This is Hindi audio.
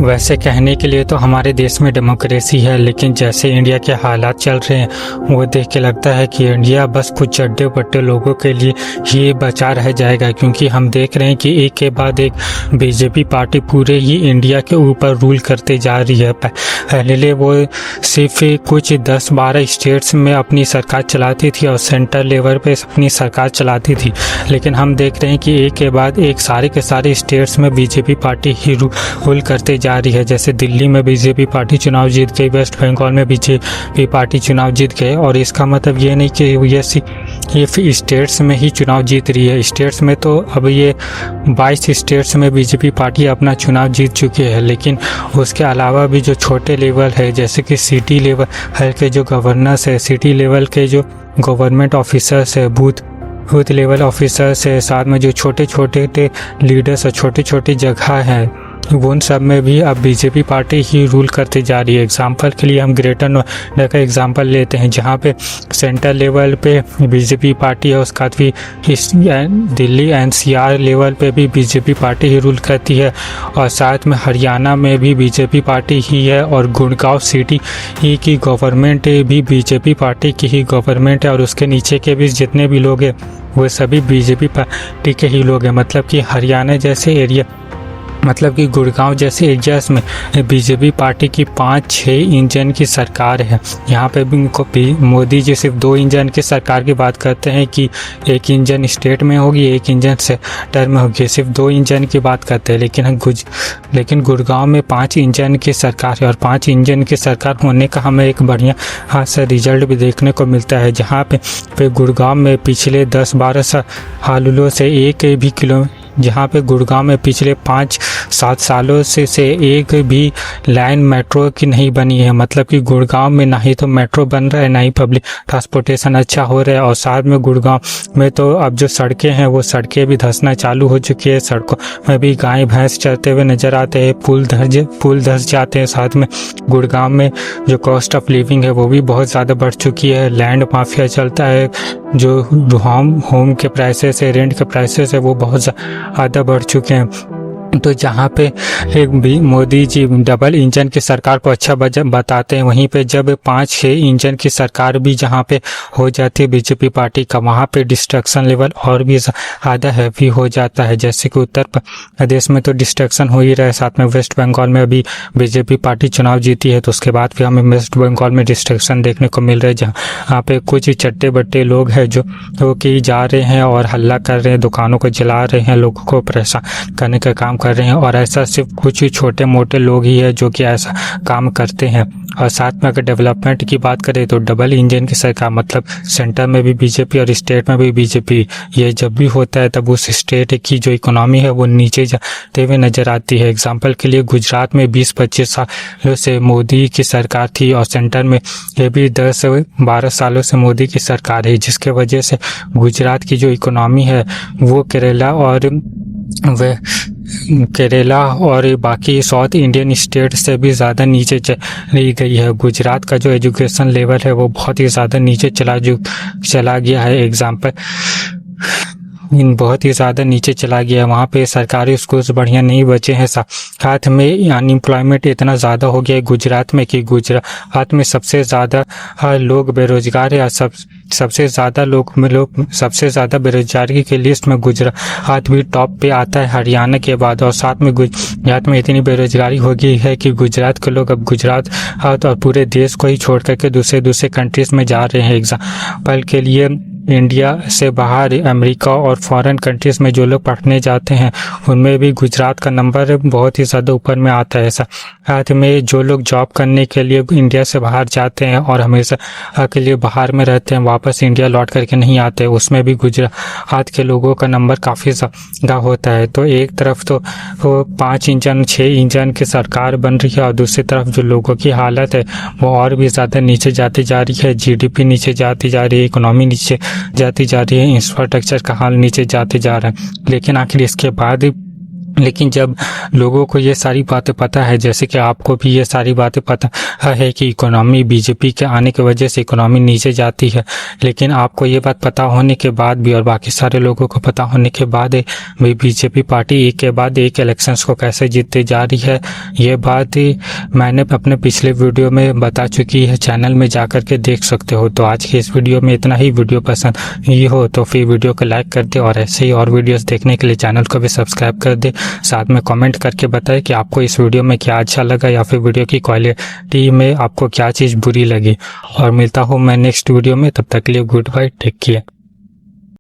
वैसे कहने के लिए तो हमारे देश में डेमोक्रेसी है, लेकिन जैसे इंडिया के हालात चल रहे हैं वो देख के लगता है कि इंडिया बस कुछ चड्डे पट्टे लोगों के लिए ही बचा रह जाएगा, क्योंकि हम देख रहे हैं कि एक के बाद एक बीजेपी पार्टी पूरे ही इंडिया के ऊपर रूल करते जा रही है। पहले वो सिर्फ कुछ 10-12 स्टेट्स में अपनी सरकार चलाती थी और सेंटर लेवल पे अपनी सरकार चलाती थी, लेकिन हम देख रहे हैं कि एक के बाद एक सारे के सारे स्टेट्स में बीजेपी पार्टी ही रूल करते जा रही है। जैसे दिल्ली में बीजेपी पार्टी चुनाव जीत गई, वेस्ट बंगाल में बीजेपी पार्टी चुनाव जीत गए, और इसका मतलब ये नहीं कि ये स्टेट्स में ही चुनाव जीत रही है। स्टेट्स में तो अब ये 22 स्टेट्स में बीजेपी पार्टी अपना चुनाव जीत चुकी है, लेकिन उसके अलावा भी जो छोटे लेवल है, जैसे कि सिटी लेवल के जो गवर्नर्स है, सिटी लेवल के जो गवर्नमेंट ऑफिसर्स है, बूथ लेवल ऑफिसर्स है, साथ में जो छोटे छोटे लीडर्स और छोटी छोटी जगह हैं, उन सब में भी अब बीजेपी पार्टी ही रूल करते जा रही है। एग्जाम्पल के लिए हम ग्रेटर नोएडा का एग्जाम्पल लेते हैं, जहाँ पे सेंटर लेवल पे बीजेपी पार्टी है, उसका भी दिल्ली एनसीआर लेवल पे भी बीजेपी पार्टी ही रूल करती है, और साथ में हरियाणा में भी बीजेपी पार्टी ही है, और गुड़गांव सिटी ही की गवर्नमेंट भी बीजेपी पार्टी की ही गवर्नमेंट है, और उसके नीचे के भी जितने भी लोग हैं वो सभी बीजेपी पार्टी के ही लोग हैं। मतलब कि हरियाणा जैसे एरिया, मतलब कि गुड़गांव जैसे एरियाज में बीजेपी पार्टी की 5-6 इंजन की सरकार है। यहाँ पे भी मोदी जी सिर्फ 2 इंजन की सरकार की बात करते हैं कि एक इंजन स्टेट में होगी, एक इंजन सेंटर में होगी, सिर्फ 2 इंजन की बात करते हैं, लेकिन गुड़गांव में 5 इंजन की सरकार है, और 5 इंजन की सरकार होने का हमें एक बढ़िया सा रिजल्ट भी देखने को मिलता है, जहाँ पे गुड़गांव में पिछले 10-12 सालों से जहाँ पे गुड़गांव में पिछले 5-7 सालों से एक भी लाइन मेट्रो की नहीं बनी है। मतलब कि गुड़गांव में ना ही तो मेट्रो बन रहा है, ना ही पब्लिक ट्रांसपोर्टेशन अच्छा हो रहा है, और साथ में गुड़गांव में तो अब जो सड़कें हैं वो सड़कें भी धंसना चालू हो चुकी है। सड़कों में भी गाय भैंस चलते हुए नजर आते हैं, पुल धंस जाते हैं। साथ में गुड़गांव में जो कॉस्ट ऑफ लिविंग है वो भी बहुत ज़्यादा बढ़ चुकी है, लैंड माफिया चलता है, जो होम के प्राइसेस है, रेंट के प्राइसेस है, वो बहुत ज़्यादा बढ़ चुके हैं। तो जहाँ पे एक भी मोदी जी डबल इंजन की सरकार को अच्छा बताते हैं, वहीं पे जब 5-6 इंजन की सरकार भी जहाँ पे हो जाती है बीजेपी पार्टी का, वहाँ पे डिस्ट्रक्शन लेवल और भी ज़्यादा हैवी हो जाता है। जैसे कि उत्तर प्रदेश में तो डिस्ट्रक्शन हो ही रहा है, साथ में वेस्ट बंगाल में अभी बीजेपी पार्टी चुनाव जीती है, तो उसके बाद भी हमें वेस्ट बंगाल में डिस्ट्रक्शन देखने को मिल रहा है, जहाँ पे कुछ चट्टे बट्टे लोग हैं जो कि जा रहे हैं और हल्ला कर रहे हैं, दुकानों को जला रहे हैं, लोगों को परेशान करने का काम कर रहे हैं, और ऐसा सिर्फ कुछ छोटे मोटे लोग ही है जो कि ऐसा काम करते हैं। और साथ में अगर डेवलपमेंट की बात करें तो डबल इंजन की सरकार, मतलब सेंटर में भी बीजेपी और स्टेट में भी बीजेपी, ये जब भी होता है तब उस स्टेट की जो इकोनॉमी है वो नीचे जाते हुए नजर आती है। एग्जाम्पल के लिए गुजरात में 20-25 सालों से मोदी की सरकार थी, और सेंटर में ये भी 10-12 सालों से मोदी की सरकार है, जिसके वजह से गुजरात की जो इकोनॉमी है वो केरला और बाकी साउथ इंडियन स्टेट से भी ज़्यादा नीचे चली गई है। गुजरात का जो एजुकेशन लेवल है वो बहुत ही ज़्यादा नीचे चला गया है। बहुत ही ज़्यादा नीचे चला गया है। वहाँ पे सरकारी स्कूल्स बढ़िया नहीं बचे हैं। साथ में अनएम्प्लॉयमेंट इतना ज़्यादा हो गया है गुजरात में कि गुजरात में सबसे ज़्यादा लोग बेरोजगार है। सबसे ज़्यादा बेरोजगारी की लिस्ट में गुजरात भी टॉप पे आता है हरियाणा के बाद। और साथ में गुजरात में इतनी बेरोजगारी हो गई है कि गुजरात के लोग अब गुजरात और पूरे देश को ही छोड़ करके दूसरे कंट्रीज़ में जा रहे हैं। एग्जाम्पल के लिए इंडिया से बाहर अमेरिका और फॉरेन कंट्रीज़ में जो लोग पढ़ने जाते हैं उनमें भी गुजरात का नंबर बहुत ही ज़्यादा ऊपर में आता है। साथ में जो लोग जॉब करने के लिए इंडिया से बाहर जाते हैं और हमेशा के लिए बाहर में रहते हैं, वापस इंडिया लौट करके नहीं आते, उसमें भी गुजरात के लोगों का नंबर काफ़ी ज़्यादा होता है। तो एक तरफ तो 5 इंजन 6 इंजन की सरकार बन रही है, और दूसरी तरफ जो लोगों की हालत है वो और भी ज़्यादा नीचे जाती जा रही है। GDP नीचे जाती जा रही है, इकोनॉमी नीचे जाती जा रही है, इंफ्रास्ट्रक्चर का हाल नीचे जाते जा रहा है। लेकिन आखिर इसके बाद लेकिन जब लोगों को ये सारी बातें पता है, जैसे कि आपको भी ये सारी बातें पता है कि इकोनॉमी बीजेपी के आने की वजह से इकोनॉमी नीचे जाती है, लेकिन आपको ये बात पता होने के बाद भी और बाकी सारे लोगों को पता होने के बाद भाई बीजेपी पार्टी एक के बाद एक इलेक्शंस को कैसे जीतती जा रही है, ये बात मैंने अपने पिछले वीडियो में बता चुकी है। चैनल में जा कर के देख सकते हो। तो आज की इस वीडियो में इतना ही। वीडियो पसंद ही हो तो फिर वीडियो को लाइक कर दे और ऐसे ही और वीडियोस देखने के लिए चैनल को भी सब्सक्राइब कर दे। साथ में कमेंट करके बताएं कि आपको इस वीडियो में क्या अच्छा लगा या फिर वीडियो की क्वालिटी में आपको क्या चीज़ बुरी लगी। और मिलता हूँ मैं नेक्स्ट वीडियो में, तब तक के लिए गुड बाय, टेक केयर।